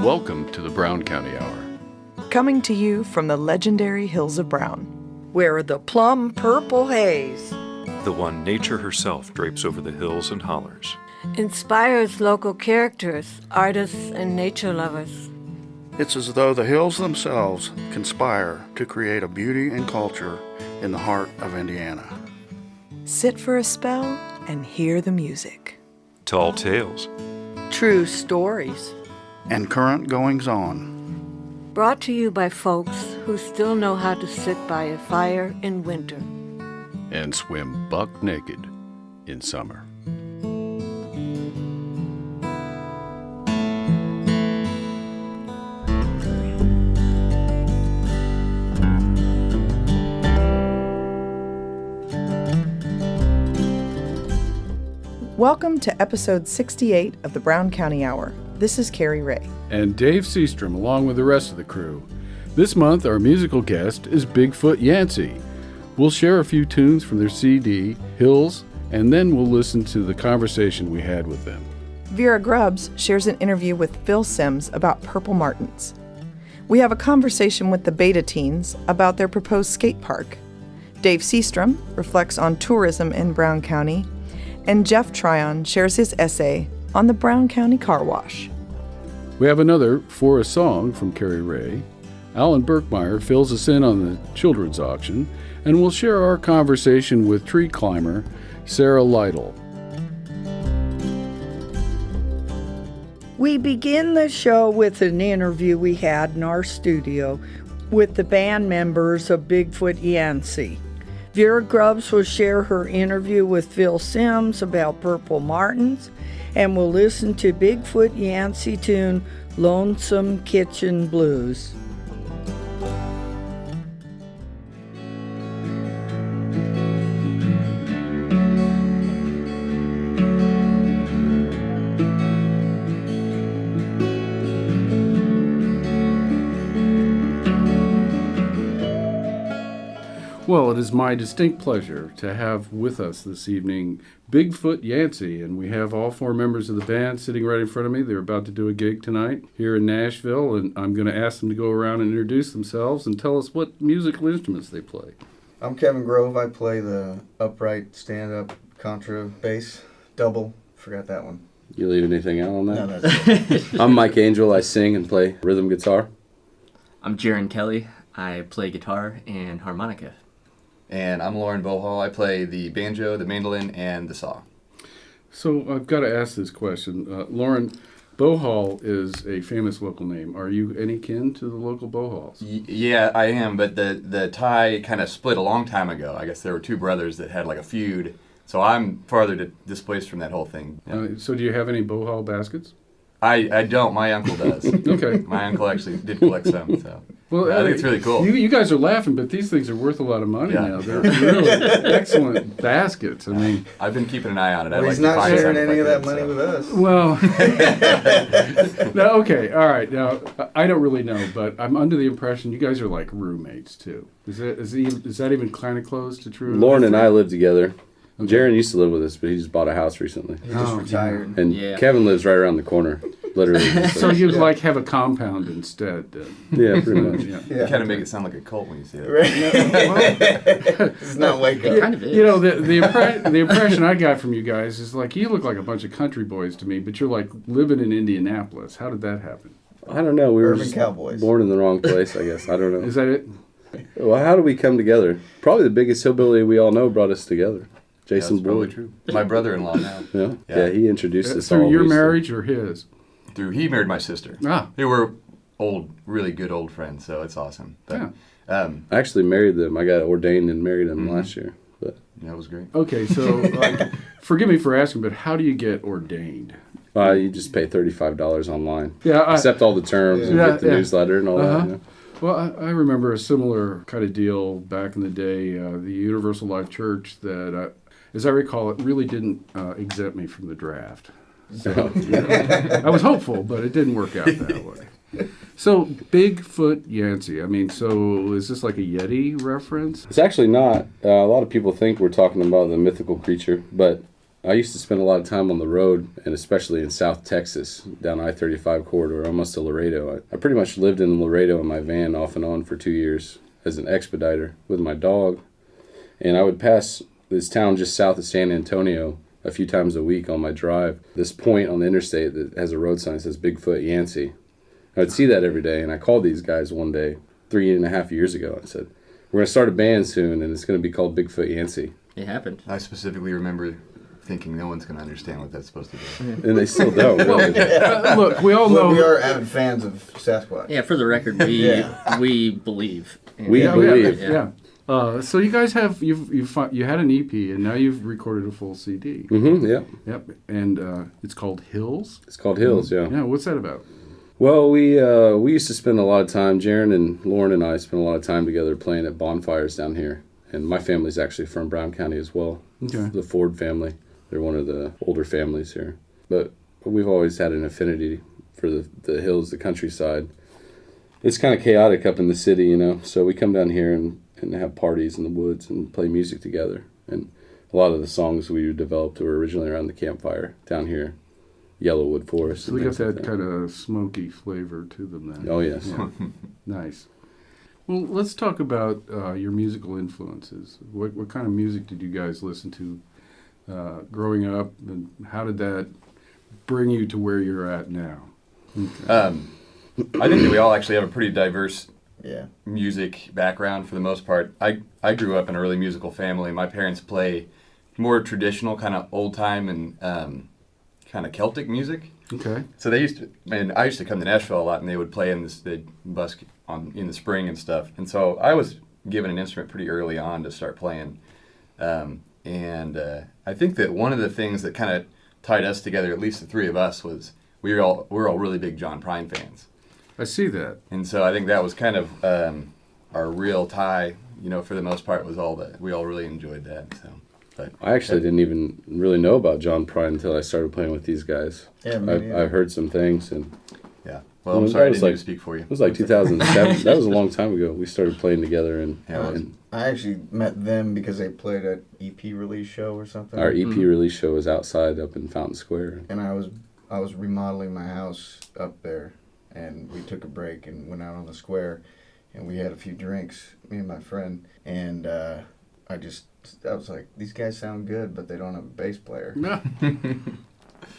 Welcome to the Brown County Hour. Coming to you from the legendary Hills of Brown, where the plum purple haze, the one nature herself drapes over the hills and hollers, inspires local characters, artists, and nature lovers. It's as though the hills themselves conspire to create a beauty and culture in the heart of Indiana. Sit for a spell and hear the music. tall tales, true stories, and current goings-on. Brought to you by folks who still know how to sit by a fire in winter And swim buck naked in summer. Welcome to episode 68 of the Brown County Hour. This is Cari Ray. And Dave Seastrom, along with the rest of the crew. This month, our musical guest is Bigfoot Yancey. We'll share a few tunes from their CD, Hills, and then we'll listen to the conversation we had with them. Vera Grubbs shares an interview with Phil Simms about Purple Martins. We have a conversation with the Beta Teens about their proposed skate park. Dave Seastrom reflects on tourism in Brown County, and Jeff Tryon shares his essay on the Brown County Car Wash. We have another For a Song from Cari Ray. Alan Birkmeier fills us in on the children's auction, and we'll share our conversation with tree climber Sarah Lyttle. We begin the show with an interview we had in our studio with the band members of Bigfoot Yancey. Vera Grubbs will share her interview with Phil Simms about Purple Martins, and we'll listen to Bigfoot Yancey tune Lonesome Kitchen Blues. Well, it is my distinct pleasure to have with us this evening Bigfoot Yancey, and we have all four members of the band sitting right in front of me. They're about to do a gig tonight here in Nashville, and I'm going to ask them to go around and introduce themselves and tell us what musical instruments they play. I'm Kevin Grove. I play the upright, stand-up, contra, bass, double. Forgot that one. You leave anything out on that? No, that's it. I'm Mike Angel. I sing and play rhythm guitar. I'm Jaron Kelly. I play guitar and harmonica. And I'm Lauren Bohall. I play the banjo, the mandolin, and the saw. So I've got to ask this question. Lauren, Bohall is a famous local name. Are you any kin to the local Bohalls? Yeah, I am, but the tie kind of split a long time ago. I guess there were two brothers that had like a feud, so I'm farther displaced from that whole thing. Yeah. So do you have any Bohall baskets? I don't. My uncle does. Okay. My uncle actually did collect some, so well, I think it's really cool. You guys are laughing, but these things are worth a lot of money now. They're really excellent baskets. I mean, I've been keeping an eye on it. Well, he's not sharing any of that money with us. Well, no, okay, all right. Now, I don't really know, but I'm under the impression you guys are like roommates too. Is that even kind of close to true? Lauren and I live together. Okay. Jaron used to live with us, but he just bought a house recently. He just retired. And Kevin lives right around the corner, literally. So you like have a compound instead then? Yeah, pretty much. Yeah. You kind of make it sound like a cult when you say that. Right. It's not wake up. It kind of is. You know, the impression I got from you guys is like you look like a bunch of country boys to me, but you're like living in Indianapolis. How did that happen? I don't know. We were Urban cowboys. Born in the wrong place, I guess. I don't know. Is that it? Well, how did we come together? Probably the biggest hillbilly we all know brought us together. Jason Boyd. True. My brother-in-law now. Yeah, he introduced us all. Through your marriage or his? He married my sister. Ah. They were really good old friends, so it's awesome. But, I actually married them. I got ordained and married them last year. But that was great. Okay, so forgive me for asking, but how do you get ordained? You just pay $35 online. Yeah, accept all the terms and get the newsletter and all that. You know? Well, I remember a similar kind of deal back in the day. The Universal Life Church that, as I recall, it really didn't exempt me from the draft. So, I was hopeful, but it didn't work out that way. So, Bigfoot Yancey, I mean, so is this like a Yeti reference? It's actually not. A lot of people think we're talking about the mythical creature, but I used to spend a lot of time on the road, and especially in South Texas, down I-35 corridor, almost to Laredo. I pretty much lived in Laredo in my van off and on for 2 years as an expediter with my dog. And I would pass this town just south of San Antonio a few times a week on my drive. This point on the interstate that has a road sign that says Bigfoot Yancey. I would see that every day, and I called these guys one day 3.5 years ago. I said, we're going to start a band soon, and it's going to be called Bigfoot Yancey. It happened. I specifically remember thinking no one's going to understand what that's supposed to be. And they still don't, really. Look, we all know. We are avid fans of Sasquatch. Yeah, for the record, we believe. We believe. Yeah. So you guys have you had an EP and now you've recorded a full CD. Mm-hmm. Yeah. Yep. And it's called Hills. It's called Hills. Yeah. Yeah. What's that about? Well, we used to spend a lot of time. Jaron and Lauren and I spent a lot of time together playing at bonfires down here. And my family's actually from Brown County as well. Okay. The Ford family. They're one of the older families here. But we've always had an affinity for the hills, the countryside. It's kind of chaotic up in the city, you know. So we come down here and have parties in the woods and play music together. And a lot of the songs we developed were originally around the campfire down here, Yellowwood Forest. So they got that kind of smoky flavor to them then. Oh, yes. Yeah. Nice. Well, let's talk about your musical influences. What kind of music did you guys listen to growing up, and how did that bring you to where you're at now? Okay. I think that we all actually have a pretty diverse Yeah. music background for the most part. I grew up in a really musical family. My parents play more traditional, kind of old time and kind of Celtic music. Okay. So they used to, and I used to come to Nashville a lot, and they would play in this, they'd busk in the spring and stuff. And so I was given an instrument pretty early on to start playing. And I think that one of the things that kind of tied us together, at least the three of us, was we're all really big John Prine fans. I see that. And so I think that was kind of our real tie, you know, for the most part, was all that we all really enjoyed that. So, but I actually didn't even really know about John Prine until I started playing with these guys. Yeah, I heard some things, and yeah. Well, I'm sorry I didn't need to speak for you. It was like 2007. That was a long time ago. We started playing together, and, I actually met them because they played at EP release show or something. Our EP release show was outside up in Fountain Square. And I was remodeling my house up there, and we took a break and went out on the square, and we had a few drinks, me and my friend, and I was like, these guys sound good, but they don't have a bass player.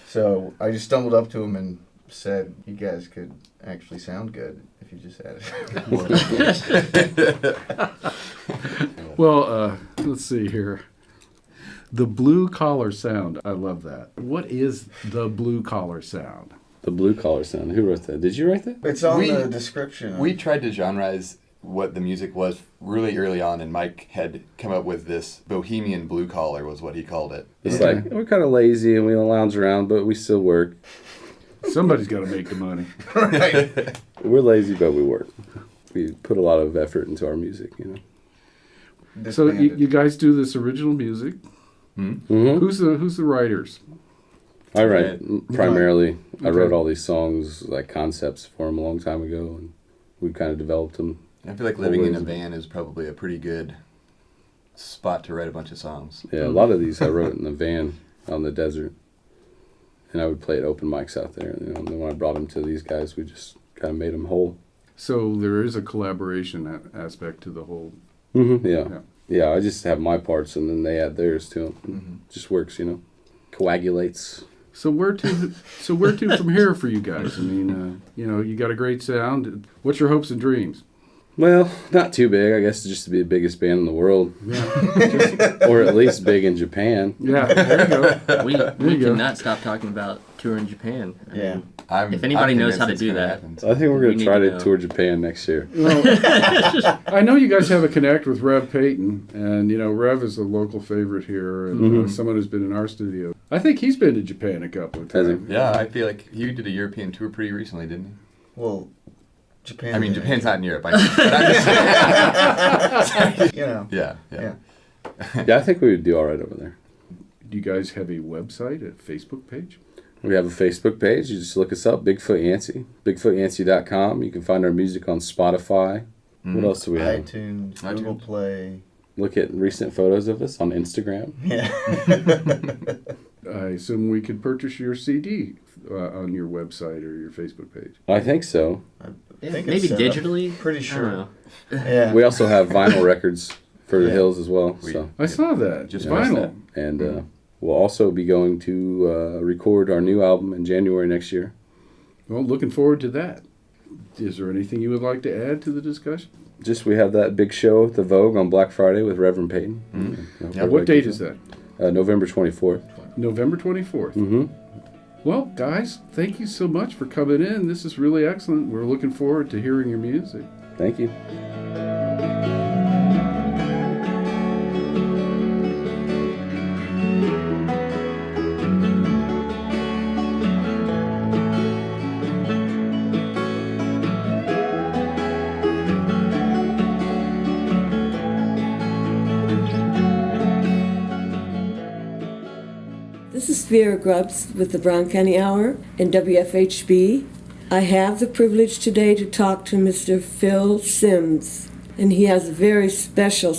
So I just stumbled up to them and said, you guys could actually sound good if you just had it. Well, let's see here. The blue collar sound. I love that. What is the blue collar sound? The blue collar sound. Who wrote that? Did you write that? It's on the description. We tried to genreize what the music was really early on, and Mike had come up with this bohemian blue collar was what he called it. It's like, we're kind of lazy and we don't lounge around, but we still work. Somebody's got to make the money. Right. We're lazy, but we work. We put a lot of effort into our music, you know. So you guys do this original music. Mm-hmm. Who's the writers? I write primarily. I wrote all these songs, like concepts for them a long time ago, and we kind of developed them. I feel like living in a van is probably a pretty good spot to write a bunch of songs. Yeah, a lot of these I wrote in the van out in the desert. And I would play at open mics out there. You know, and then when I brought them to these guys, we just kind of made them whole. So there is a collaboration aspect to the whole. Mm-hmm, yeah. I just have my parts, and then they add theirs to them. Mm-hmm. Just works, you know. Coagulates. So where to from here for you guys? I mean, you know, you got a great sound. What's your hopes and dreams? Well, not too big. I guess just to be the biggest band in the world. Yeah. Or at least big in Japan. Yeah, there you go. We cannot stop talking about touring Japan. If anybody knows how to do that. I think we're going to try to tour Japan next year. Well, I know you guys have a connect with Rev Payton, and, you know, Rev is a local favorite here, and someone who's been in our studio. I think he's been to Japan a couple of times. Yeah, I feel like he did a European tour pretty recently, didn't he? Well, Japan. I mean, Japan's not in Europe. But I'm just you know. Yeah. Yeah, I think we would do all right over there. Do you guys have a website, a Facebook page? We have a Facebook page. You just look us up, Bigfoot Yancey. BigfootYancey.com. You can find our music on Spotify. What else do we have? iTunes, Google Play. Look at recent photos of us on Instagram. Yeah. I assume we could purchase your CD on your website or your Facebook page. I think so. Yeah, think maybe it's set up. digitally. Pretty I sure. don't know. Yeah. We also have vinyl records for the Hills as well. So I saw that. Just vinyl. and we'll also be going to record our new album in January next year. Well, looking forward to that. Is there anything you would like to add to the discussion? Just we have that big show at the Vogue on Black Friday with Reverend Peyton. What date is that? November 24th. November 24th. Mm-hmm. Well, guys, thank you so much for coming in. This is really excellent. We're looking forward to hearing your music. Thank you. This is Vera Grubbs with the Brown County Hour and WFHB. I have the privilege today to talk to Mr. Phil Sims, and he has a very special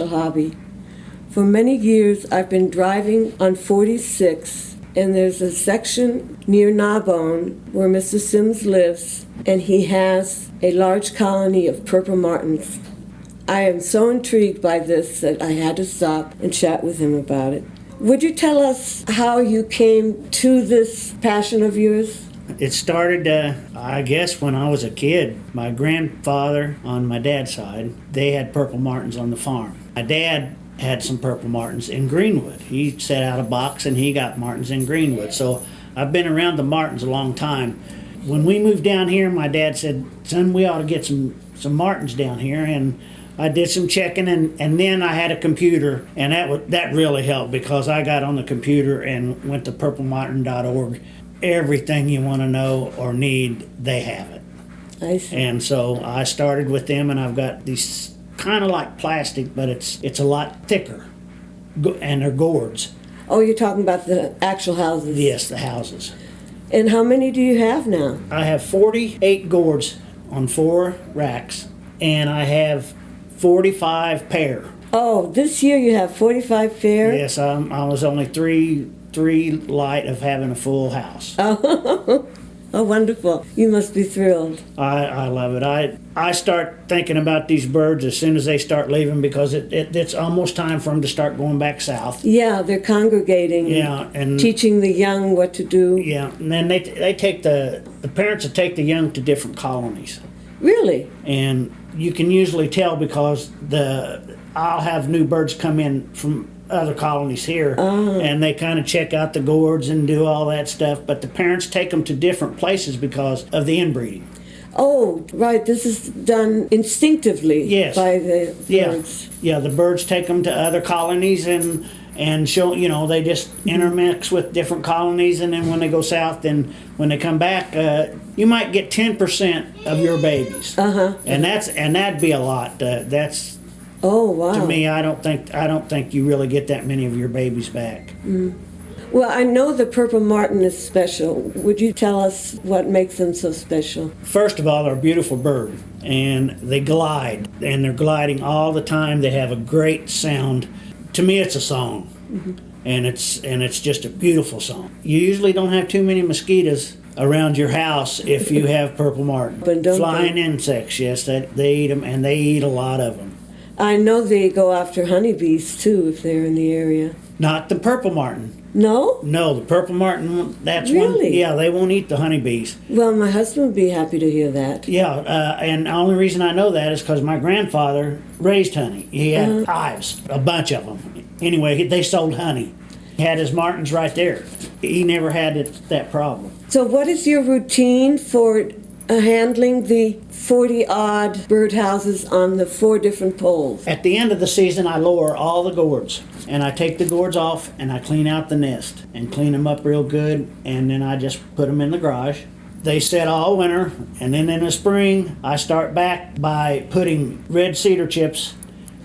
hobby. For many years, I've been driving on 46, and there's a section near Gnawbone where Mr. Sims lives, and he has a large colony of purple martins. I am so intrigued by this that I had to stop and chat with him about it. Would you tell us how you came to this passion of yours? It started, I guess, when I was a kid. My grandfather, on my dad's side, they had purple martins on the farm. My dad had some purple martins in Greenwood. He set out a box and he got martins in Greenwood. So I've been around the martins a long time. When we moved down here, my dad said, "Son, we ought to get some martins down here." And I did some checking, and then I had a computer, and that really helped because I got on the computer and went to purplemartin.org. Everything you want to know or need, they have it. I see. And so I started with them, and I've got these kind of like plastic, but it's a lot thicker, and they're gourds. Oh, you're talking about the actual houses? Yes, the houses. And how many do you have now? I have 48 gourds on 4 racks, and I have 45 pair. Oh, this year you have 45 pair? Yes, I was only three light of having a full house. Oh, wonderful. You must be thrilled. I love it. I start thinking about these birds as soon as they start leaving because it's almost time for them to start going back south. Yeah, they're congregating. Yeah, and teaching the young what to do. Yeah, and then they take the parents will take the young to different colonies. Really? And you can usually tell because I'll have new birds come in from other colonies here, and they kind of check out the gourds and do all that stuff, but the parents take them to different places because of the inbreeding. Oh, right. This is done instinctively by the birds. Yeah, the birds take them to other colonies and show, they just intermix with different colonies, and then when they go south, then when they come back, you might get 10% of your babies. And that'd be a lot. That's Oh, wow. To me, I don't think you really get that many of your babies back. Well, I know the purple martin is special. Would you tell us what makes them so special? First of all, they're a beautiful bird, and they glide, and they're gliding all the time. They have a great sound. To me, it's a song, and it's just a beautiful song. You usually don't have too many mosquitoes around your house if you have purple martin. Flying insects, yes, they eat them, and they eat a lot of them. I know they go after honeybees, too, if they're in the area. Not the purple martin. No? No, the purple martin, that's really? one. Yeah, they won't eat the honeybees. Well, my husband would be happy to hear that. Yeah, and the only reason I know that is because my grandfather raised honey. He had hives, a bunch of them. Anyway, they sold honey. He had his martins right there. He never had that problem. So what is your routine for handling the 40-odd birdhouses on the 4 different poles? At the end of the season, I lower all the gourds, and I take the gourds off, and I clean out the nest, and clean them up real good, and then I just put them in the garage. They set all winter, and then in the spring, I start back by putting red cedar chips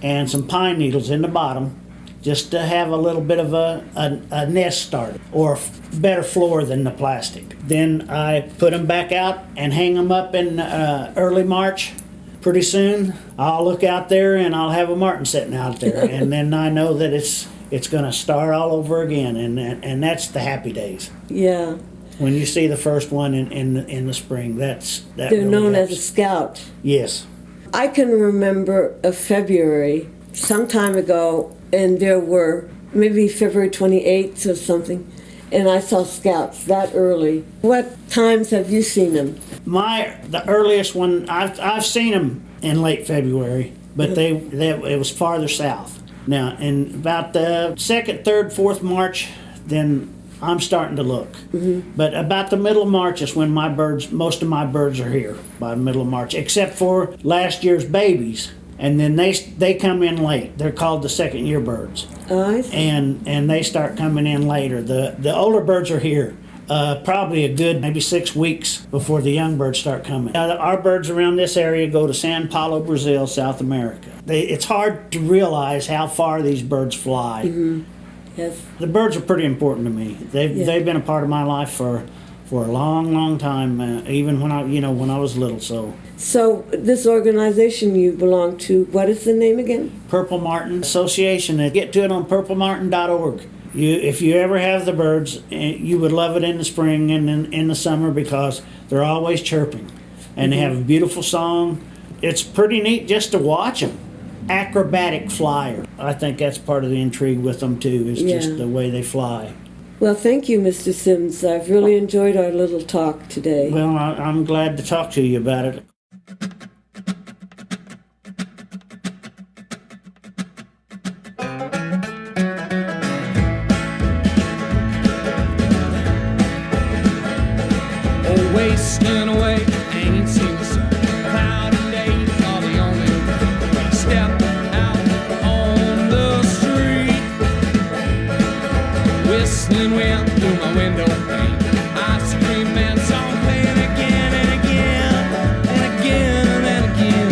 and some pine needles in the bottom, just to have a little bit of a nest started, or a better floor than the plastic. Then I put them back out and hang them up in early March. Pretty soon, I'll look out there and I'll have a martin sitting out there, and then I know that it's it's going to start all over again, and that's the happy days. Yeah. When you see the first one in the spring, that They're really known helps. as a scout. Yes. I can remember a February, some time ago, and there were maybe February 28th or something, and I saw scouts that early. What times have you seen them? The earliest one, I've seen them in late February, but it was farther south. Now, in about the 2nd, 3rd, 4th March, then I'm starting to look. Mm-hmm. But about the middle of March is when most of my birds are here, by the middle of March, except for last year's babies. And then they come in late. They're called the 2nd year birds. Oh, I see. And they start coming in later. The older birds are here. Probably a good maybe 6 weeks before the young birds start coming. Now, our birds around this area go to Sao Paulo, Brazil, South America. It's hard to realize how far these birds fly. Mm-hmm. Yes. The birds are pretty important to me. They've been a part of my life for a long time, even when I was little. So this organization you belong to, what is the name again? Purple Martin Association. Get to it on purplemartin.org. If you ever have the birds, you would love it in the spring and in the summer because they're always chirping. And they have a beautiful song. It's pretty neat just to watch them. Acrobatic flyer. I think that's part of the intrigue with them too, is just the way they fly. Well, thank you, Mr. Sims. I've really enjoyed our little talk today. Well, I'm glad to talk to you about it. Wasting away, ain't seen the sun. Cloudy days are the only way to step out on the street. Whistling wind through my window pane. Ice cream man song playing again and again and again and again.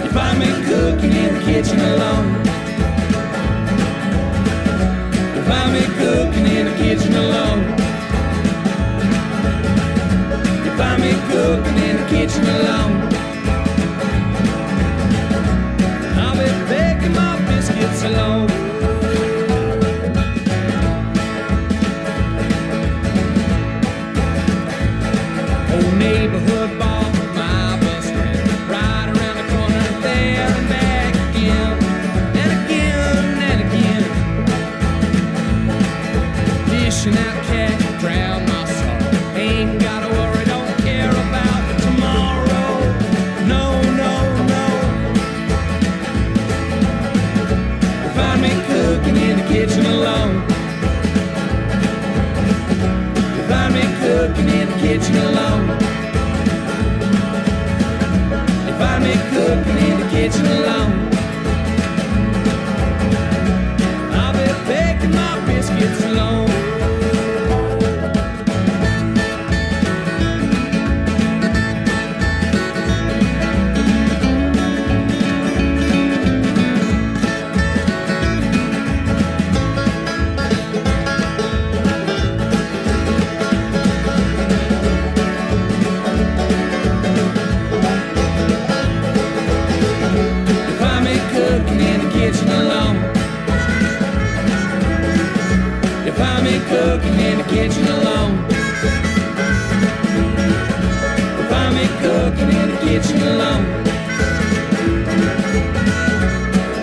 You find me cooking in the kitchen alone. You find me cooking in the kitchen alone. Find me cooking in the kitchen alone. I'll be baking my biscuits alone. Old neighborhood bar, my best friend, right around the corner there and back again and again and again. Dishing out cat, drown my sorrow. Ain't gotta worry. Kitchen alone. You find me cooking in the kitchen alone. You find me cooking in the kitchen alone. I'll be baking my biscuits alone. Cooking in the kitchen alone. Find me cooking in the kitchen alone.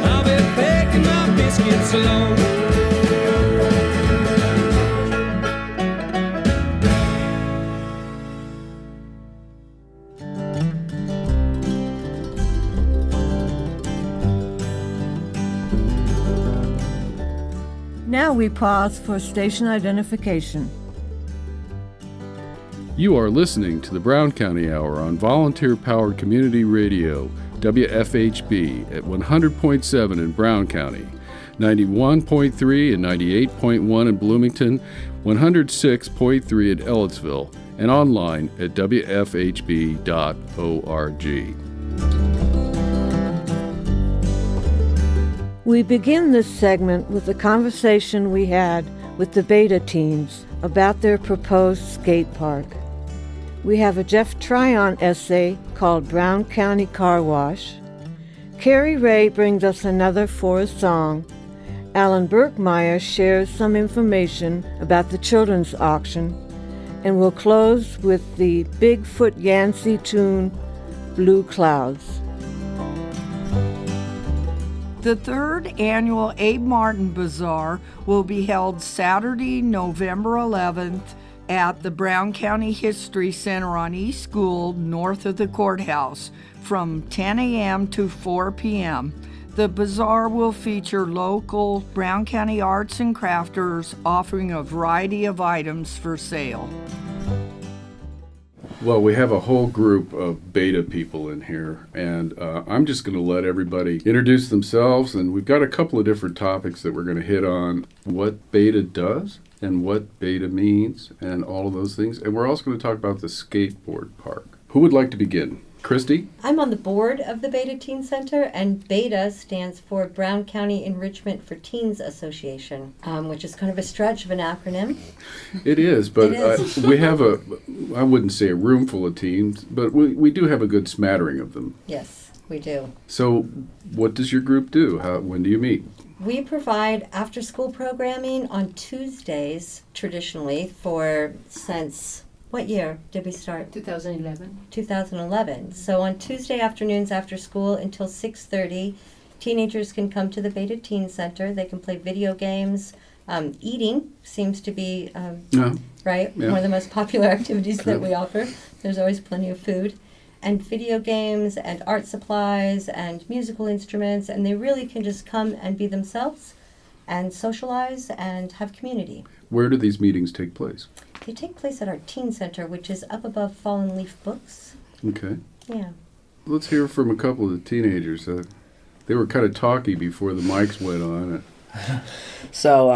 I'll be baking my biscuits alone. Now we pause for station identification. You are listening to the Brown County Hour on volunteer-powered community radio, WFHB, at 100.7 in Brown County, 91.3 and 98.1 in Bloomington, 106.3 at Ellettsville, and online at wfhb.org. We begin this segment with a conversation we had with the Beta teens about their proposed skate park. We have a Jeff Tryon essay called Brown County Car Wash, Cari Ray brings us another forest song. Alan Birkmeier shares some information about the children's auction, and we'll close with the Bigfoot Yancey tune, Blue Clouds. The third annual Abe Martin Bazaar will be held Saturday, November 11th at the Brown County History Center on East Gould, north of the courthouse, from 10 a.m. to 4 p.m. The bazaar will feature local Brown County arts and crafters offering a variety of items for sale. Well, we have a whole group of beta people in here, and I'm just going to let everybody introduce themselves, and we've got a couple of different topics that we're going to hit on: what beta does and what beta means and all of those things. And we're also going to talk about the skateboard park. Who would like to begin? Christy? I'm on the board of the Beta Teen Center, and BETA stands for Brown County Enrichment for Teens Association, which is kind of a stretch of an acronym. It is, but we have I wouldn't say a room full of teens, but we do have a good smattering of them. Yes, we do. So what does your group do? When do you meet? We provide after-school programming on Tuesdays, traditionally, since... What year did we start? 2011. 2011. So on Tuesday afternoons after school until 6:30, teenagers can come to the Beta Teen Center. They can play video games. Eating seems to be, right, one of the most popular activities that we offer. There's always plenty of food. And video games and art supplies and musical instruments. And they really can just come and be themselves and socialize and have community. Where do these meetings take place? They take place at our teen center, which is up above Fallen Leaf Books. Okay. Yeah. Let's hear from a couple of the teenagers. They were kind of talky before the mics went on. So,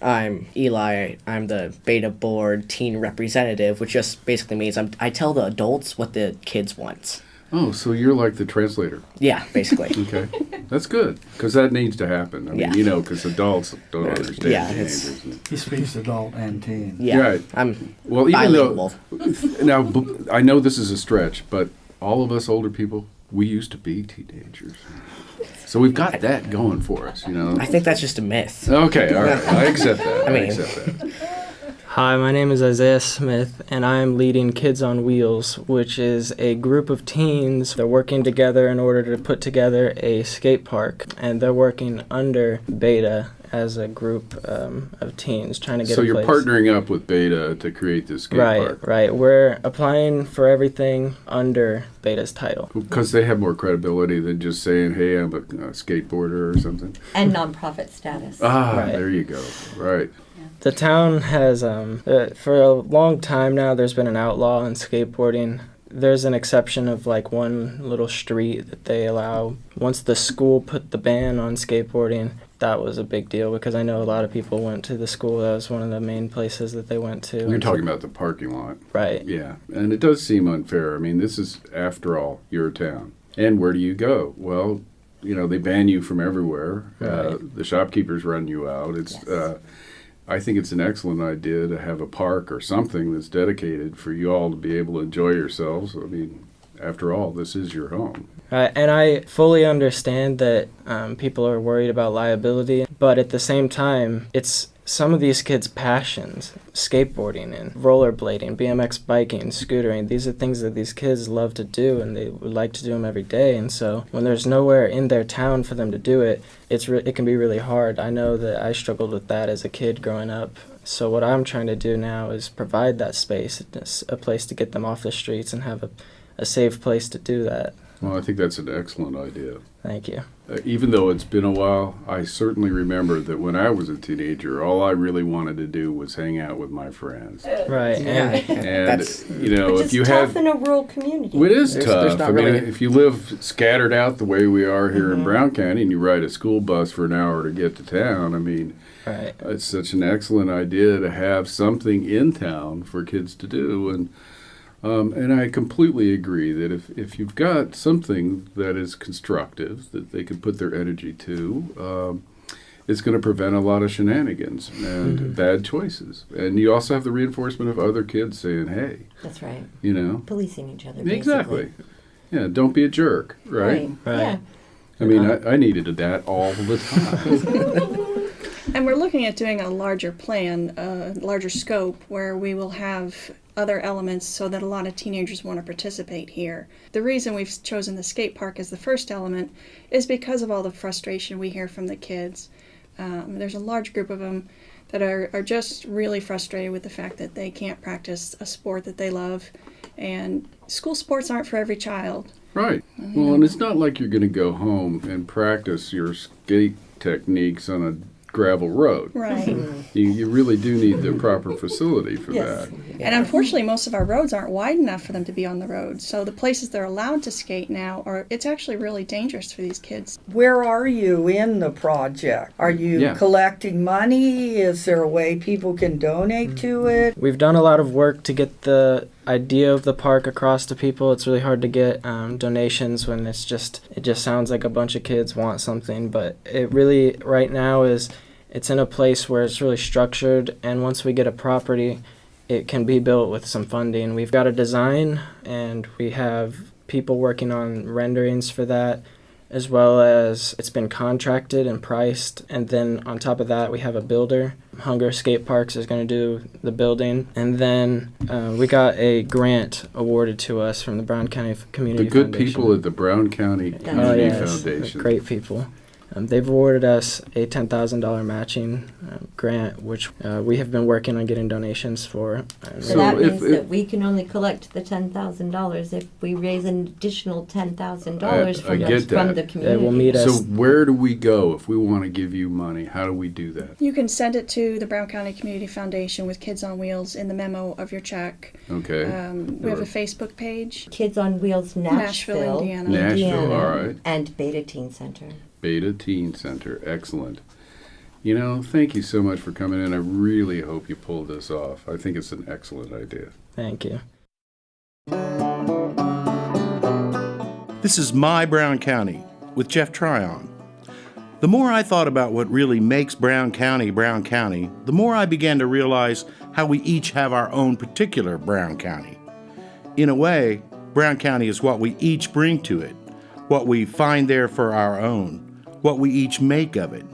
I'm Eli. I'm the Beta Board teen representative, which just basically means I tell the adults what the kids want. Oh, so you're like the translator. Yeah, basically. Okay. That's good, because that needs to happen. I mean, because adults don't understand teenagers. He speaks adult and teen. Yeah, right. I'm well, bilingual. Now, I know this is a stretch, but all of us older people, we used to be teenagers. So we've got that going for us, I think that's just a myth. Okay, all right. I accept that. I accept that. Hi, my name is Isaiah Smith, and I am leading Kids on Wheels, which is a group of teens. They're working together in order to put together a skate park, and they're working under Beta as a group of teens trying to get a place. So you're partnering up with Beta to create this skate park. Right. We're applying for everything under Beta's title. Because they have more credibility than just saying, hey, I'm a skateboarder or something. And nonprofit status. There you go. Right. The town has, for a long time now, there's been an outlaw in skateboarding. There's an exception of like one little street that they allow. Once the school put the ban on skateboarding, that was a big deal because I know a lot of people went to the school. That was one of the main places that they went to. You're talking about the parking lot. Right. Yeah, and it does seem unfair. I mean, this is, after all, your town. And where do you go? Well, they ban you from everywhere. Right. The shopkeepers run you out. It's. Yes. I think it's an excellent idea to have a park or something that's dedicated for you all to be able to enjoy yourselves. I mean, after all, this is your home. And I fully understand that people are worried about liability, but at the same time, it's some of these kids' passions. Skateboarding and rollerblading, BMX biking, scootering, these are things that these kids love to do, and they would like to do them every day. And so when there's nowhere in their town for them to do it, it can be really hard. I know that I struggled with that as a kid growing up. So what I'm trying to do now is provide that space, a place to get them off the streets and have a safe place to do that. Well, I think that's an excellent idea. Thank you. Even though it's been a while, I certainly remember that when I was a teenager, all I really wanted to do was hang out with my friends. Right. And if you have in a rural community. It is tough. I mean, if you live scattered out the way we are here in Brown County and you ride a school bus for an hour to get to town, I mean, it's such an excellent idea to have something in town for kids to do. And I completely agree that if you've got something that is constructive that they can put their energy to, it's going to prevent a lot of shenanigans and bad choices. And you also have the reinforcement of other kids saying, hey. That's right. You know. Policing each other, basically. Exactly. Yeah, don't be a jerk, right? Yeah. I mean, I needed that all the time. And we're looking at doing a larger plan, a larger scope, where we will have other elements so that a lot of teenagers want to participate here. The reason we've chosen the skate park as the first element is because of all the frustration we hear from the kids. There's a large group of them that are just really frustrated with the fact that they can't practice a sport that they love. And school sports aren't for every child. Right. Well, and it's not like you're going to go home and practice your skate techniques on a gravel road. Right. You really do need the proper facility for that. And unfortunately, most of our roads aren't wide enough for them to be on the road. So the places they're allowed to skate now it's actually really dangerous for these kids. Where are you in the project? Are you collecting money? Is there a way people can donate to it? We've done a lot of work to get the idea of the park across to people. It's really hard to get donations when it just sounds like a bunch of kids want something, but it really right now it's in a place where it's really structured, and once we get a property, it can be built with some funding. We've got a design, and we have people working on renderings for that, as well as it's been contracted and priced. And then on top of that, we have a builder. Hunger Skate Parks is going to do the building. And then we got a grant awarded to us from the Brown County Community Foundation. The good people at the Brown County Community Foundation. Great people. They've awarded us a $10,000 matching grant, which we have been working on getting donations for. So that means that we can only collect the $10,000 if we raise an additional $10,000 from the community. It will meet us. So where do we go if we want to give you money? How do we do that? You can send it to the Brown County Community Foundation with Kids on Wheels in the memo of your check. Okay. We have a Facebook page. Kids on Wheels Nashville, Indiana. Nashville, all right. And Beta Teen Center. Beta Teen Center. Excellent. You know, thank you so much for coming in. I really hope you pull this off. I think it's an excellent idea. Thank you. This is My Brown County with Jeff Tryon. The more I thought about what really makes Brown County, the more I began to realize how we each have our own particular Brown County. In a way, Brown County is what we each bring to it, what we find there for our own, what we each make of it.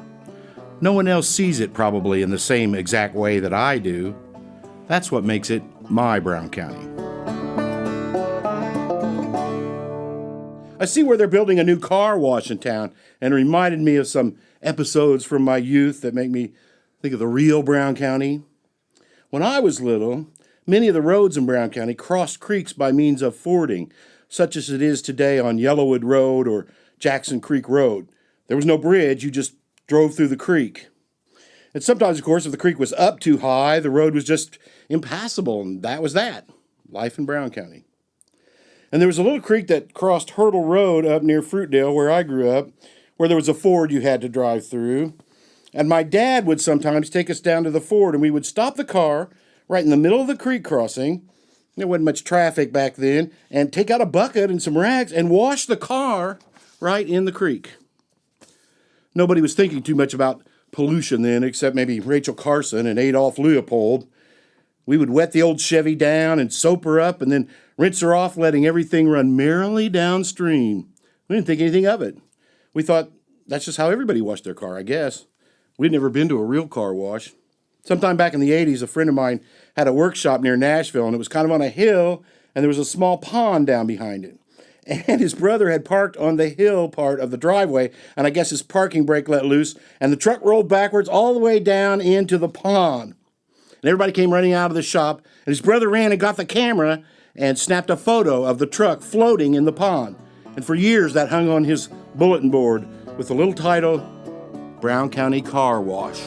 No one else sees it probably in the same exact way that I do. That's what makes it my Brown County. I see where they're building a new car wash in town, and it reminded me of some episodes from my youth that make me think of the real Brown County. When I was little, many of the roads in Brown County crossed creeks by means of fording, such as it is today on Yellowwood Road or Jackson Creek Road. There was no bridge, you just drove through the creek. And sometimes, of course, if the creek was up too high, the road was just impassable, and that was that. Life in Brown County. And there was a little creek that crossed Hurdle Road up near Fruitdale, where I grew up, where there was a ford you had to drive through. And my dad would sometimes take us down to the ford, and we would stop the car right in the middle of the creek crossing. There wasn't much traffic back then, and take out a bucket and some rags and wash the car right in the creek. Nobody was thinking too much about pollution then, except maybe Rachel Carson and Adolph Leopold. We would wet the old Chevy down and soap her up and then rinse her off, letting everything run merrily downstream. We didn't think anything of it. We thought that's just how everybody washed their car, I guess. We'd never been to a real car wash. Sometime back in the 80s, a friend of mine had a workshop near Nashville, and it was kind of on a hill, and there was a small pond down behind it. And his brother had parked on the hill part of the driveway, and I guess his parking brake let loose, and the truck rolled backwards all the way down into the pond. And everybody came running out of the shop, and his brother ran and got the camera and snapped a photo of the truck floating in the pond. And for years, that hung on his bulletin board with the little title, Brown County Car Wash.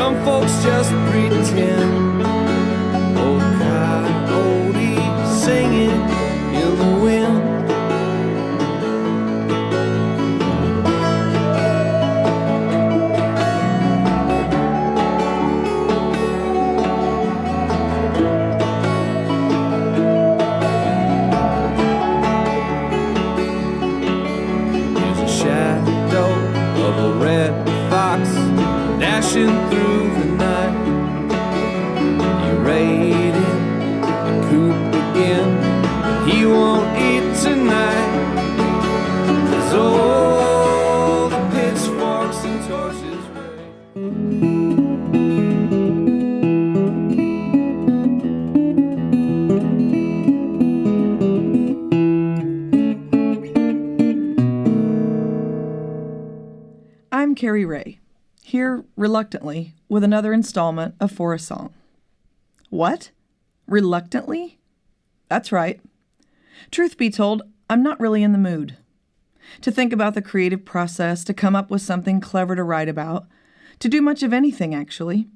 Some folks just pretend. Old coyote singing in the wind. Dashing through the night, you raid in the coop again. He won't eat tonight. There's all the pitchforks and torches I'm Cari Ray, here reluctantly with another installment of For a Song. What? Reluctantly? That's right. Truth be told, I'm not really in the mood to think about the creative process, to come up with something clever to write about, to do much of anything, actually.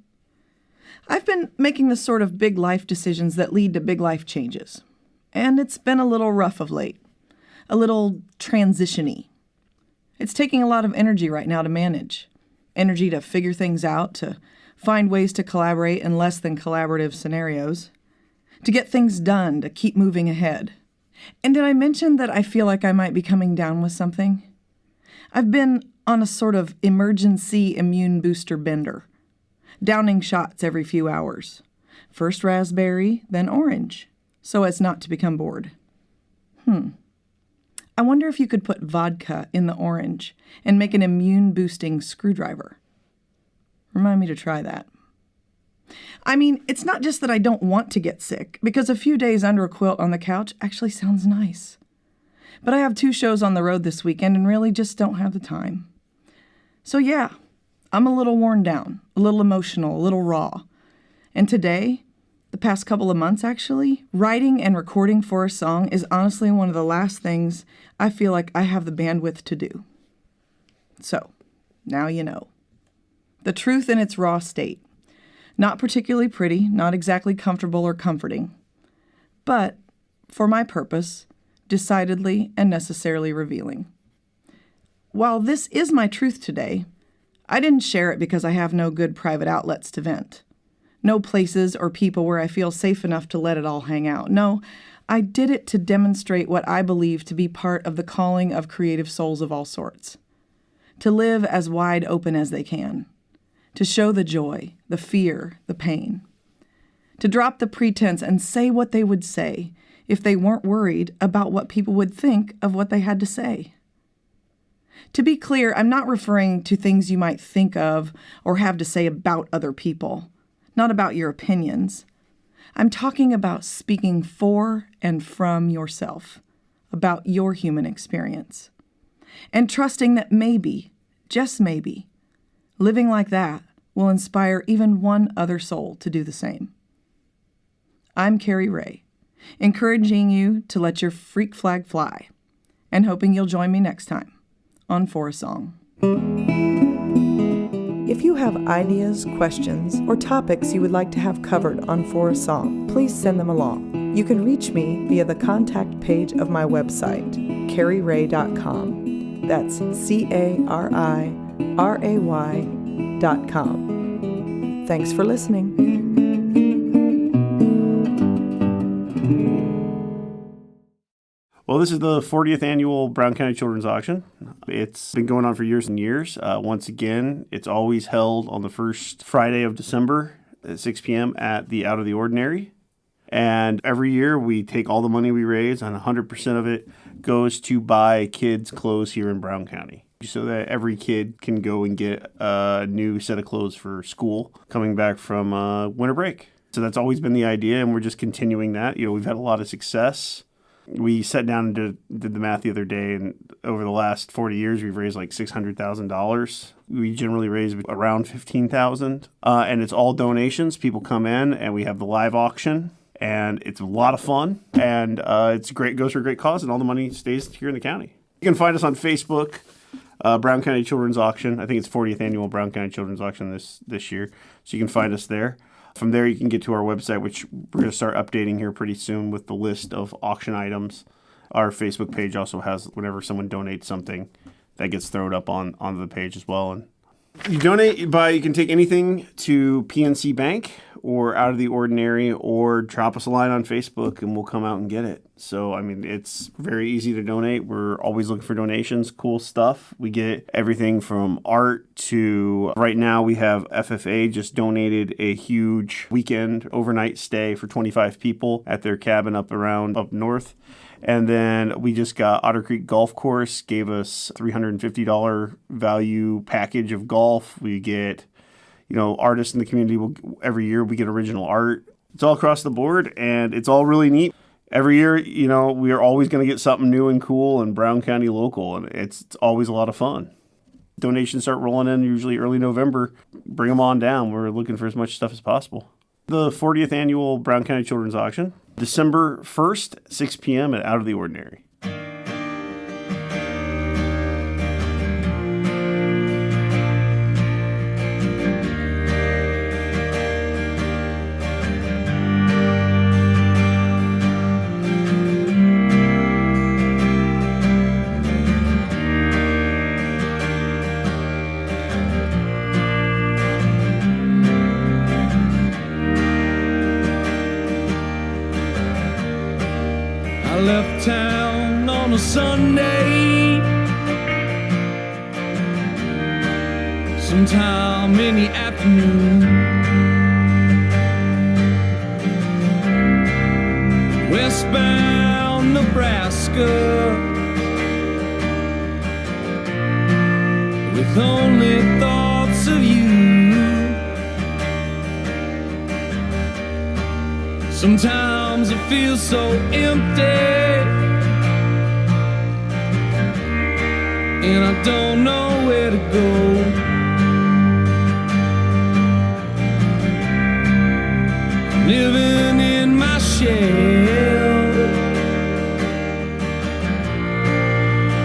I've been making the sort of big life decisions that lead to big life changes, and it's been a little rough of late, a little transition-y. It's taking a lot of energy right now to manage. Energy to figure things out, to find ways to collaborate in less than collaborative scenarios, to get things done, to keep moving ahead. And did I mention that I feel like I might be coming down with something? I've been on a sort of emergency immune booster bender, downing shots every few hours. First raspberry, then orange, so as not to become bored. I wonder if you could put vodka in the orange and make an immune-boosting screwdriver. Remind me to try that. I mean, it's not just that I don't want to get sick, because a few days under a quilt on the couch actually sounds nice. But I have 2 shows on the road this weekend and really just don't have the time. So yeah, I'm a little worn down, a little emotional, a little raw. And today, the past couple of months actually, writing and recording For a Song is honestly one of the last things I feel like I have the bandwidth to do. So, now you know. The truth in its raw state. Not particularly pretty, not exactly comfortable or comforting, but, for my purpose, decidedly and necessarily revealing. While this is my truth today, I didn't share it because I have no good private outlets to vent. No places or people where I feel safe enough to let it all hang out. No, I did it to demonstrate what I believe to be part of the calling of creative souls of all sorts. To live as wide open as they can. To show the joy, the fear, the pain. To drop the pretense and say what they would say if they weren't worried about what people would think of what they had to say. To be clear, I'm not referring to things you might think of or have to say about other people. Not about your opinions. I'm talking about speaking for and from yourself, about your human experience. And trusting that maybe, just maybe, living like that will inspire even one other soul to do the same. I'm Cari Ray, encouraging you to let your freak flag fly, and hoping you'll join me next time on For a Song. If you have ideas, questions, or topics you would like to have covered on For a Song, please send them along. You can reach me via the contact page of my website, cariray.com. That's CARIRAY.com. Thanks for listening. Well, this is the 40th annual Brown County Children's Auction. It's been going on for years and years. Once again, it's always held on the first Friday of December at 6 p.m. at the Out of the Ordinary. And every year we take all the money we raise, and 100% of it goes to buy kids' clothes here in Brown County, so that every kid can go and get a new set of clothes for school coming back from winter break. So that's always been the idea, and we're just continuing that. You know, we've had a lot of success. We sat down and did the math the other day, and over the last 40 years, we've raised like $600,000. We generally raise around $15,000, and it's all donations. People come in, and we have the live auction, and it's a lot of fun, and it's great. Goes for a great cause, and all the money stays here in the county. You can find us on Facebook Brown County Children's Auction. I think it's 40th annual Brown County Children's Auction this year. So you can find us there. From there, you can get to our website, which we're going to start updating here pretty soon with the list of auction items. Our Facebook page also has, whenever someone donates something, that gets thrown up onto the page as well. And you can take anything to PNC Bank or Out of the Ordinary, or drop us a line on Facebook and we'll come out and get it. So, I mean, it's very easy to donate. We're always looking for donations, cool stuff. We get everything from art to, right now we have FFA just donated a huge weekend overnight stay for 25 people at their cabin up north. And then we just got Otter Creek Golf Course, gave us $350 value package of golf. We get, artists in the community every year we get original art. It's all across the board, and it's all really neat. Every year, we are always going to get something new and cool and Brown County local, and it's always a lot of fun. Donations start rolling in usually early November. Bring them on down. We're looking for as much stuff as possible. The 40th annual Brown County Children's Auction, December 1st, 6 p.m. at Out of the Ordinary. I left town on a Sunday, sometime in the afternoon. Westbound Nebraska, with only thoughts of you. Sometimes it feels so empty, and I don't know where to go. Living in my shell,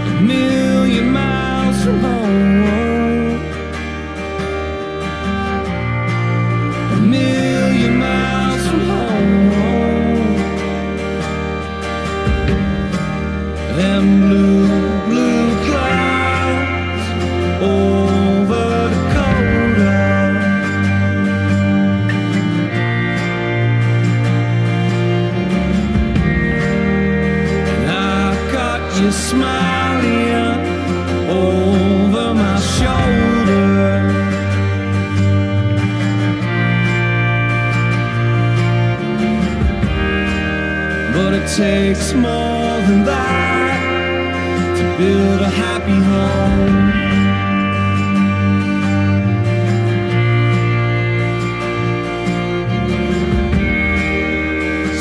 a million miles from home, a million miles from home. Them blue, blue clouds over Dakota, and I got you smiling over my shoulder. But it takes more than that to build a happy home.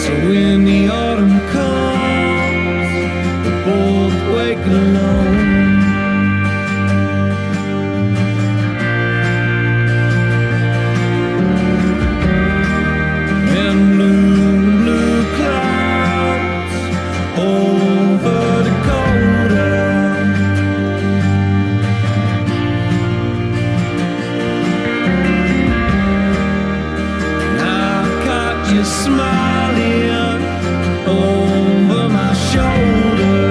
So when the autumn comes, we're both waking alone. And blue, blue clouds over Dakota, and I've got you smiling over my shoulder.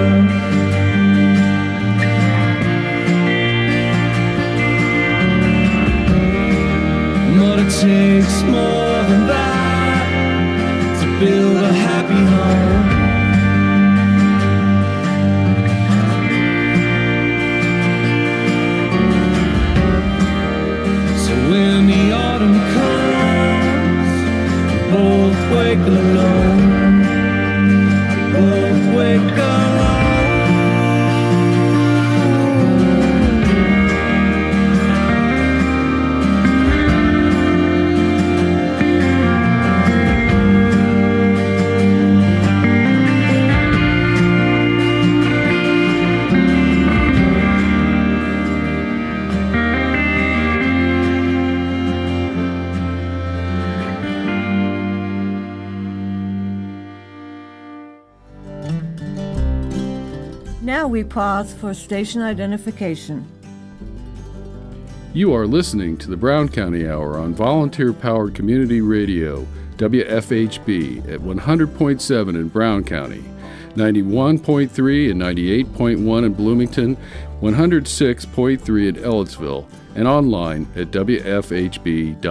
But it takes more than that to build a happy home. So when the autumn comes, both wake alone, both wake alone. Now we pause for station identification. You are listening to the Brown County Hour on volunteer-powered community radio, WFHB, at 100.7 in Brown County, 91.3 and 98.1 in Bloomington, 106.3 in Ellettsville, and online at wfhb.org.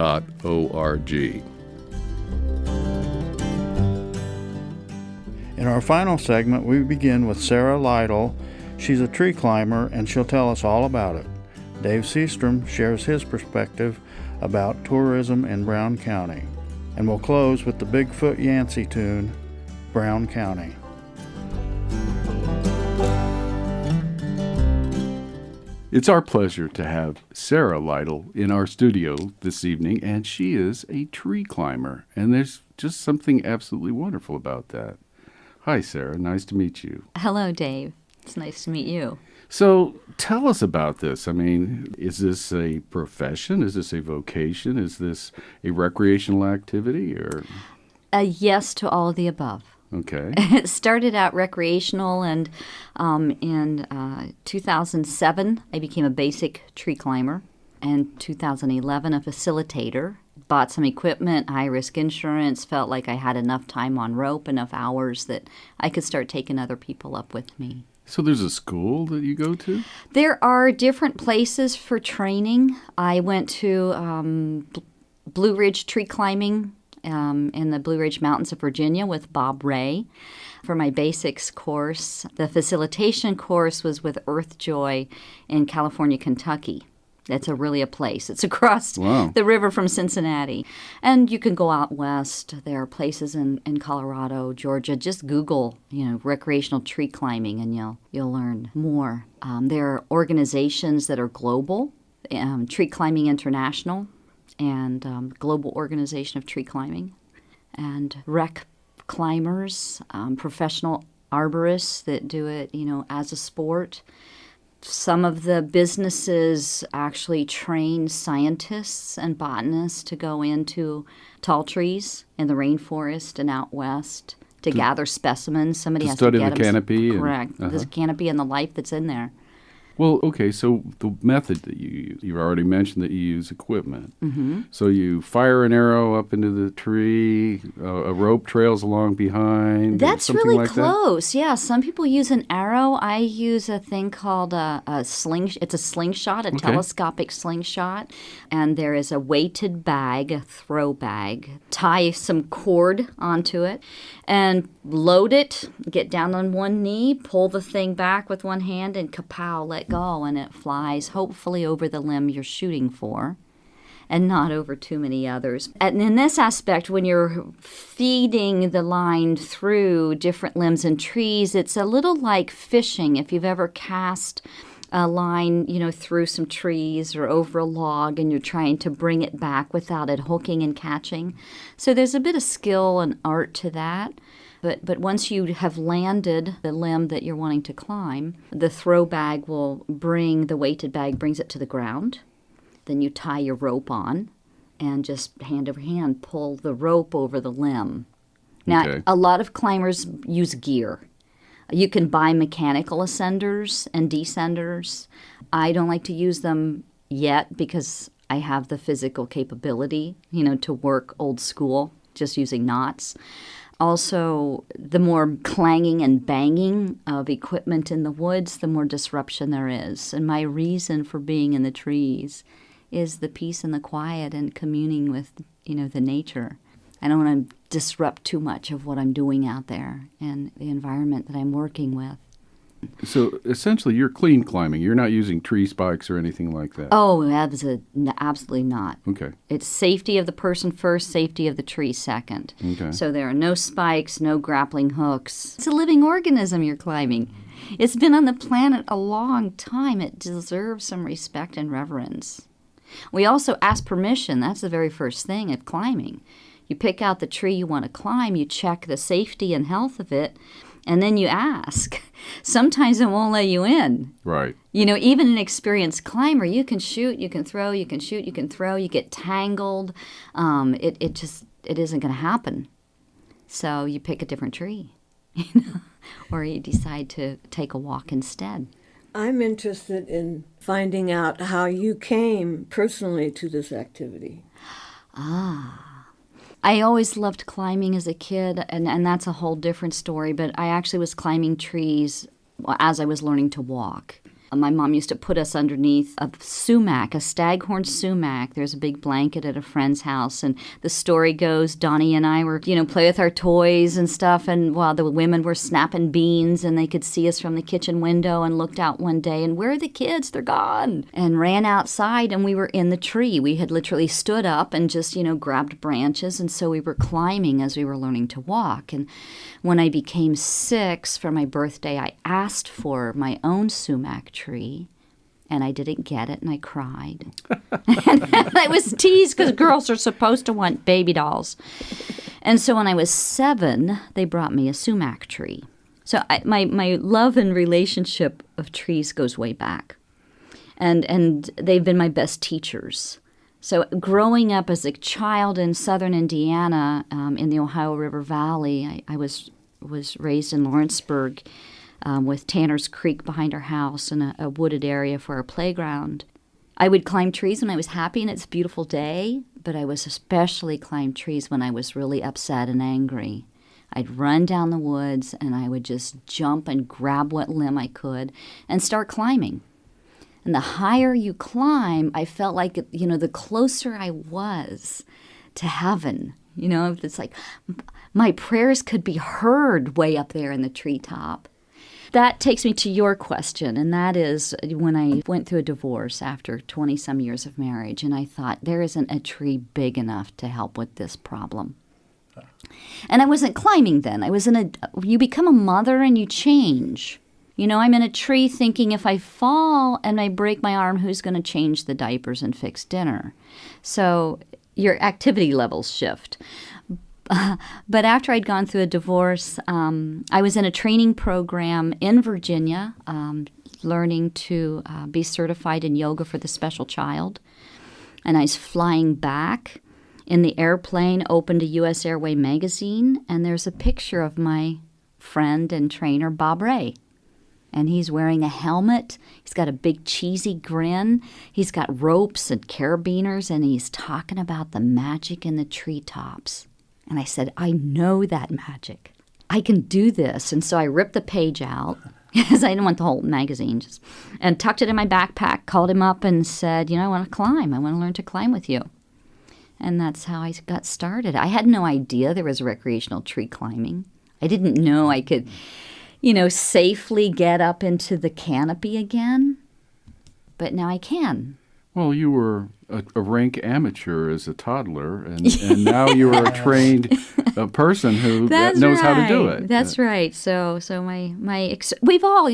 In our final segment, we begin with Sarah Lyttle. She's a tree climber, and she'll tell us all about it. Dave Seastrom shares his perspective about tourism in Brown County. And we'll close with the Bigfoot Yancey tune, Brown County. It's our pleasure to have Sarah Lyttle in our studio this evening, and she is a tree climber, and there's just something absolutely wonderful about that. Hi, Sarah. Nice to meet you. Hello, Dave. It's nice to meet you. So tell us about this. I mean, is this a profession? Is this a vocation? Is this a recreational activity? Or A yes to all of the above. Okay. It started out recreational, and in 2007, I became a basic tree climber. And 2011, a facilitator. Bought some equipment, high-risk insurance, felt like I had enough time on rope, enough hours that I could start taking other people up with me. So there's a school that you go to? There are different places for training. I went to Blue Ridge tree climbing in the Blue Ridge Mountains of Virginia with Bob Ray for my basics course. The facilitation course was with Earth Joy in California, Kentucky. It's really a place. It's across the river from Cincinnati. And you can go out west. There are places in Colorado, Georgia. Just Google, recreational tree climbing, and you'll learn more. There are organizations that are global, Tree Climbing International, and Global Organization of Tree Climbing, and rec climbers, professional arborists that do it, as a sport. Some of the businesses actually train scientists and botanists to go into tall trees in the rainforest and out west to gather specimens. Somebody has to study get the canopy. Correct. The canopy and the life that's in there. Well, okay, so the method that you use, you've already mentioned that you use equipment. Mm-hmm. So you fire an arrow up into the tree, a rope trails along behind. That's something really like close. Yeah, some people use an arrow. I use a thing called a sling. It's a slingshot, a telescopic slingshot. And there is a weighted bag, a throw bag. Tie some cord onto it and load it. Get down on one knee, pull the thing back with one hand, and kapow, let go, and it flies hopefully over the limb you're shooting for and not over too many others. And in this aspect, when you're feeding the line through different limbs and trees, it's a little like fishing. If you've ever cast a line, through some trees or over a log, and you're trying to bring it back without it hooking and catching. So there's a bit of skill and art to that. But once you have landed the limb that you're wanting to climb, the throw bag will the weighted bag brings it to the ground. Then you tie your rope on and just hand over hand pull the rope over the limb. Now, a lot of climbers use gear. You can buy mechanical ascenders and descenders. I don't like to use them yet because I have the physical capability, to work old school, just using knots. Also, the more clanging and banging of equipment in the woods, the more disruption there is. And my reason for being in the trees is the peace and the quiet and communing with, the nature. I don't want to disrupt too much of what I'm doing out there and the environment that I'm working with. So essentially, you're clean climbing. You're not using tree spikes or anything like that. Oh, absolutely not. Okay. It's safety of the person first, safety of the tree second. Okay. So there are no spikes, no grappling hooks. It's a living organism you're climbing. It's been on the planet a long time. It deserves some respect and reverence. We also ask permission. That's the very first thing of climbing. You pick out the tree you want to climb, you check the safety and health of it, and then you ask. Sometimes it won't let you in. Right. Even an experienced climber, you can shoot, you can throw, you can shoot, you can throw, you get tangled. It isn't going to happen. So you pick a different tree, or you decide to take a walk instead. I'm interested in finding out how you came personally to this activity. I always loved climbing as a kid, and that's a whole different story, but I actually was climbing trees as I was learning to walk. My mom used to put us underneath a sumac, a staghorn sumac. There's a big blanket at a friend's house, and the story goes Donnie and I were, play with our toys and stuff, and while the women were snapping beans, and they could see us from the kitchen window, and looked out one day, and where are the kids? They're gone. And ran outside, and we were in the tree. We had literally stood up and just, grabbed branches, and so we were climbing as we were learning to walk. And when I became 6 for my birthday, I asked for my own sumac tree, and I didn't get it, and I cried. And I was teased because girls are supposed to want baby dolls. And so when I was 7, they brought me a sumac tree. So my love and relationship of trees goes way back. And they've been my best teachers. So growing up as a child in southern Indiana, in the Ohio River Valley, I was raised in Lawrenceburg, with Tanner's Creek behind our house and a wooded area for our playground. I would climb trees when I was happy and it's a beautiful day, but I was especially climb trees when I was really upset and angry. I'd run down the woods and I would just jump and grab what limb I could and start climbing. And the higher you climb, I felt like, the closer I was to heaven. It's like my prayers could be heard way up there in the treetop. That takes me to your question, and that is when I went through a divorce after 20-some years of marriage, and I thought, there isn't a tree big enough to help with this problem. And I wasn't climbing then. You become a mother and you change. I'm in a tree thinking if I fall and I break my arm, who's going to change the diapers and fix dinner? So your activity levels shift. But after I'd gone through a divorce, I was in a training program in Virginia, learning to be certified in yoga for the special child. And I was flying back in the airplane, opened a U.S. Airway magazine, and there's a picture of my friend and trainer, Bob Ray. And he's wearing a helmet. He's got a big cheesy grin. He's got ropes and carabiners, and he's talking about the magic in the treetops. And I said, I know that magic. I can do this. And so I ripped the page out, because I didn't want the whole magazine, and tucked it in my backpack, called him up and said, I want to climb. I want to learn to climb with you. And that's how I got started. I had no idea there was recreational tree climbing. I didn't know I could, safely get up into the canopy again. But now I can. Well, you were a rank amateur as a toddler, and now you're a trained person who knows how to do it. That's right. So we've all,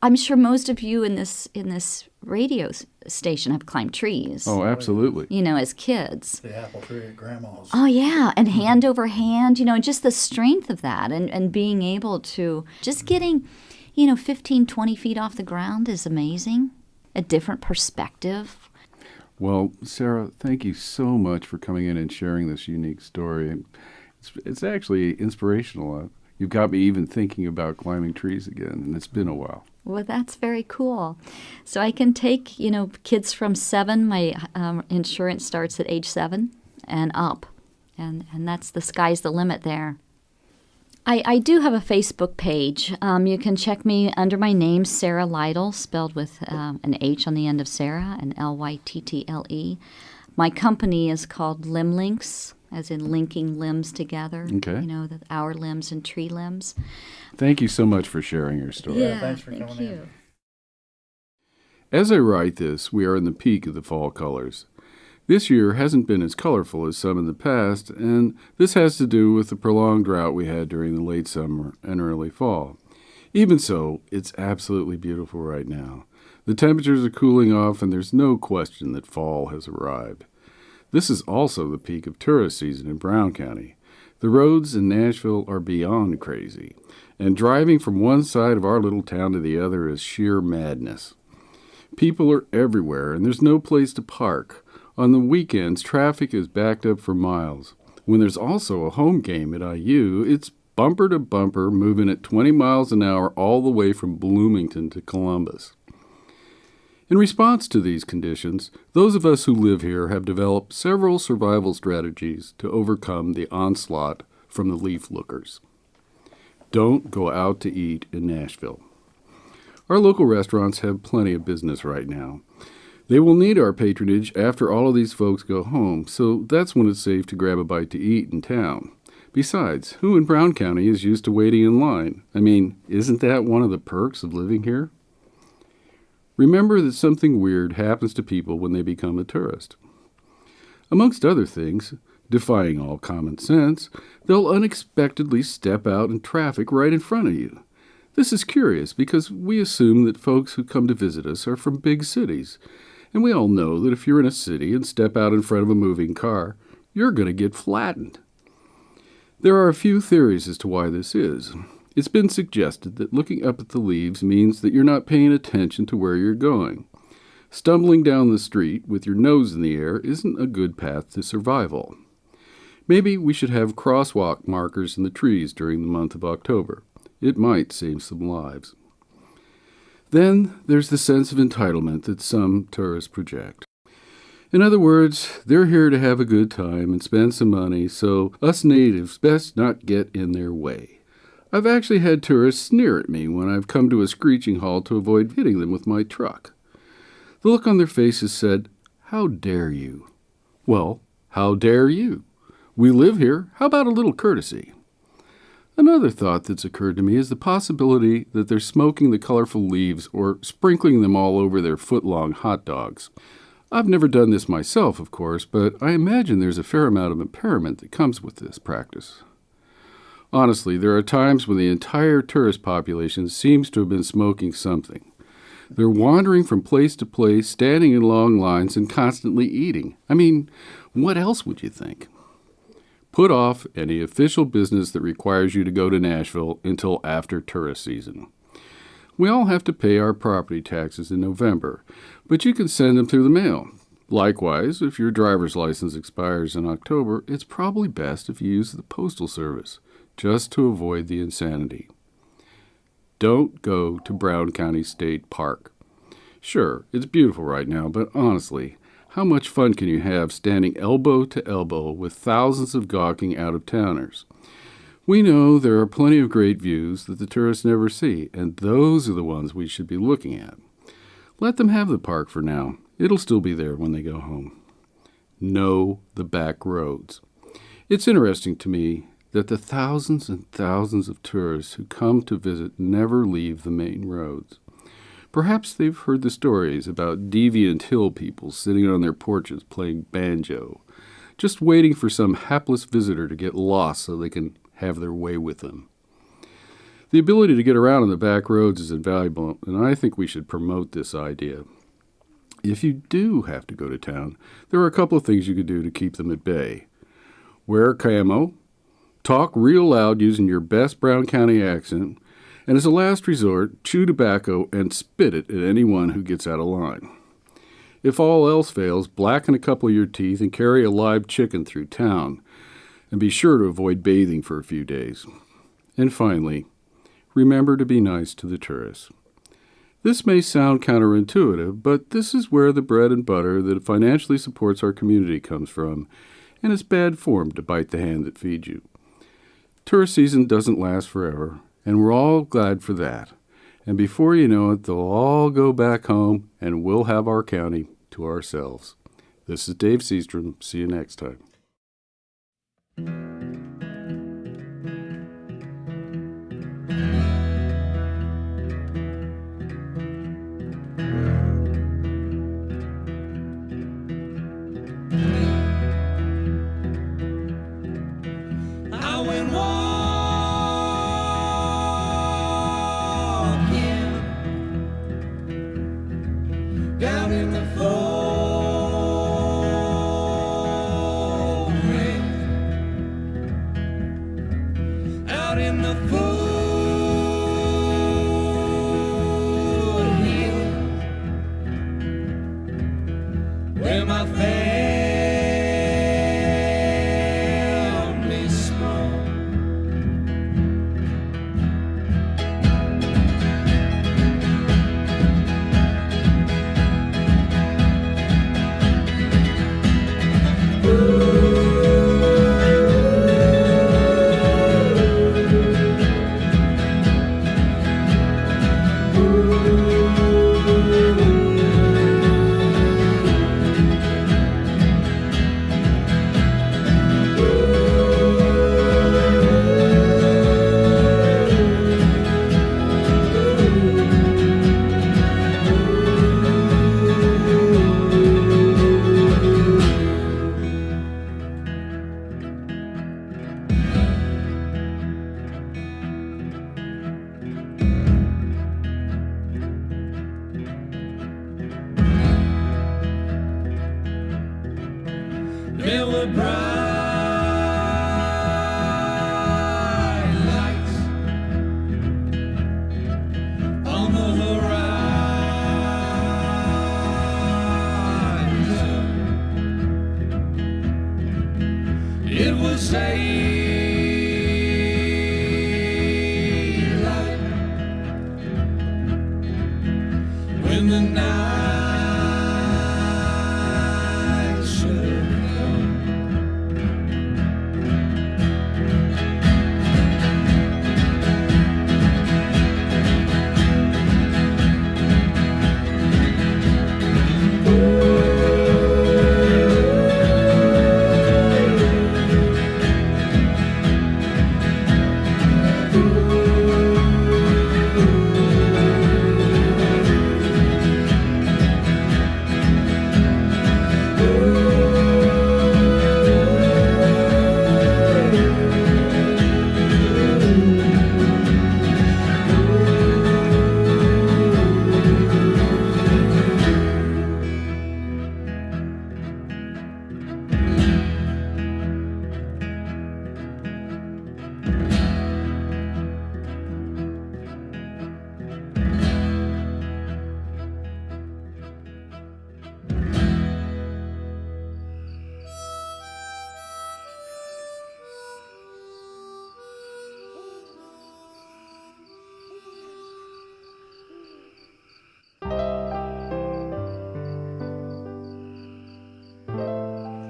I'm sure most of you in this radio station have climbed trees. Oh, absolutely. As kids. The apple tree at Grandma's. Oh, yeah. And hand over hand, just the strength of that and being able to just getting, 15, 20 feet off the ground is amazing. A different perspective. Well, Sarah, thank you so much for coming in and sharing this unique story. It's actually inspirational. You've got me even thinking about climbing trees again, and it's been a while. Well, that's very cool. So I can take, kids from 7. My insurance starts at age 7 and up, and that's the sky's the limit there. I do have a Facebook page. You can check me under my name, Sarah Lyttle, spelled with an H on the end of Sarah, and Lyttle. My company is called Limb Links, as in linking limbs together. Okay. Our limbs and tree limbs. Thank you so much for sharing your story. Yeah, thanks for thank coming you. in. As I write this, we are in the peak of the fall colors. This year hasn't been as colorful as some in the past, and this has to do with the prolonged drought we had during the late summer and early fall. Even so, it's absolutely beautiful right now. The temperatures are cooling off, and there's no question that fall has arrived. This is also the peak of tourist season in Brown County. The roads in Nashville are beyond crazy, and driving from one side of our little town to the other is sheer madness. People are everywhere, and there's no place to park. On the weekends, traffic is backed up for miles. When there's also a home game at IU, it's bumper to bumper, moving at 20 miles an hour all the way from Bloomington to Columbus. In response to these conditions, those of us who live here have developed several survival strategies to overcome the onslaught from the leaf lookers. Don't go out to eat in Nashville. Our local restaurants have plenty of business right now. They will need our patronage after all of these folks go home, so that's when it's safe to grab a bite to eat in town. Besides, who in Brown County is used to waiting in line? I mean, isn't that one of the perks of living here? Remember that something weird happens to people when they become a tourist. Amongst other things, defying all common sense, they'll unexpectedly step out in traffic right in front of you. This is curious because we assume that folks who come to visit us are from big cities, and we all know that if you're in a city and step out in front of a moving car, you're going to get flattened. There are a few theories as to why this is. It's been suggested that looking up at the leaves means that you're not paying attention to where you're going. Stumbling down the street with your nose in the air isn't a good path to survival. Maybe we should have crosswalk markers in the trees during the month of October. It might save some lives. Then there's the sense of entitlement that some tourists project. In other words, they're here to have a good time and spend some money, so us natives best not get in their way. I've actually had tourists sneer at me when I've come to a screeching halt to avoid hitting them with my truck. The look on their faces said, "How dare you?" Well, how dare you? We live here. How about a little courtesy? Another thought that's occurred to me is the possibility that they're smoking the colorful leaves or sprinkling them all over their foot-long hot dogs. I've never done this myself, of course, but I imagine there's a fair amount of impairment that comes with this practice. Honestly, there are times when the entire tourist population seems to have been smoking something. They're wandering from place to place, standing in long lines, and constantly eating. I mean, what else would you think? Put off any official business that requires you to go to Nashville until after tourist season. We all have to pay our property taxes in November, but you can send them through the mail. Likewise, if your driver's license expires in October, it's probably best if you use the Postal Service, just to avoid the insanity. Don't go to Brown County State Park. Sure, it's beautiful right now, but honestly, how much fun can you have standing elbow to elbow with thousands of gawking out-of-towners? We know there are plenty of great views that the tourists never see, and those are the ones we should be looking at. Let them have the park for now. It'll still be there when they go home. Know the back roads. It's interesting to me that the thousands and thousands of tourists who come to visit never leave the main roads. Perhaps they've heard the stories about deviant hill people sitting on their porches playing banjo, just waiting for some hapless visitor to get lost so they can have their way with them. The ability to get around on the back roads is invaluable, and I think we should promote this idea. If you do have to go to town, there are a couple of things you could do to keep them at bay. Wear camo, talk real loud using your best Brown County accent, and as a last resort, chew tobacco and spit it at anyone who gets out of line. If all else fails, blacken a couple of your teeth and carry a live chicken through town, and be sure to avoid bathing for a few days. And finally, remember to be nice to the tourists. This may sound counterintuitive, but this is where the bread and butter that financially supports our community comes from, and it's bad form to bite the hand that feeds you. Tourist season doesn't last forever, and we're all glad for that. And before you know it, they'll all go back home, and we'll have our county to ourselves. This is Dave Seastrom. See you next time. I went walking down in the forest, out in the foothills, where my family sprung. bright lights on the horizon. It was daylight when the night shut down.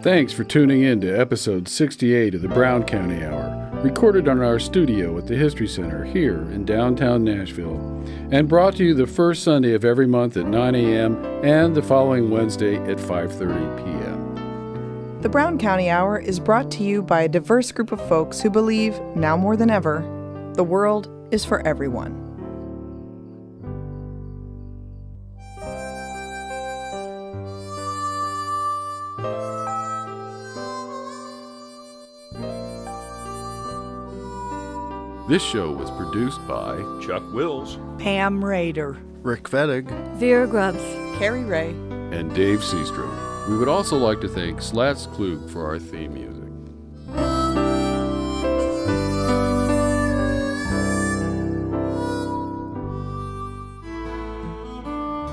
Thanks for tuning in to episode 68 of the Brown County Hour, recorded on our studio at the History Center here in downtown Nashville, and brought to you the first Sunday of every month at 9 a.m. and the following Wednesday at 5:30 p.m. The Brown County Hour is brought to you by a diverse group of folks who believe, now more than ever, the world is for everyone. This show was produced by Chuck Wills, Pam Rader, Rick Fettig, Vera Grubbs, Cari Ray, and Dave Seastrom. We would also like to thank Slats Klug for our theme music.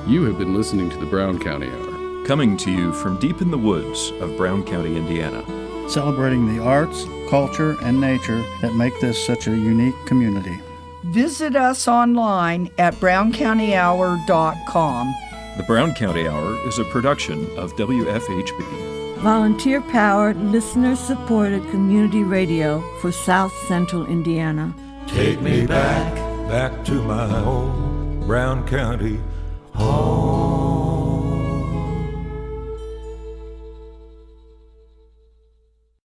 You have been listening to the Brown County Hour, coming to you from deep in the woods of Brown County, Indiana. Celebrating the arts, culture, and nature that make this such a unique community. Visit us online at browncountyhour.com. The Brown County Hour is a production of WFHB. Volunteer-powered, listener-supported community radio for South Central Indiana. Take me back to my old Brown County home.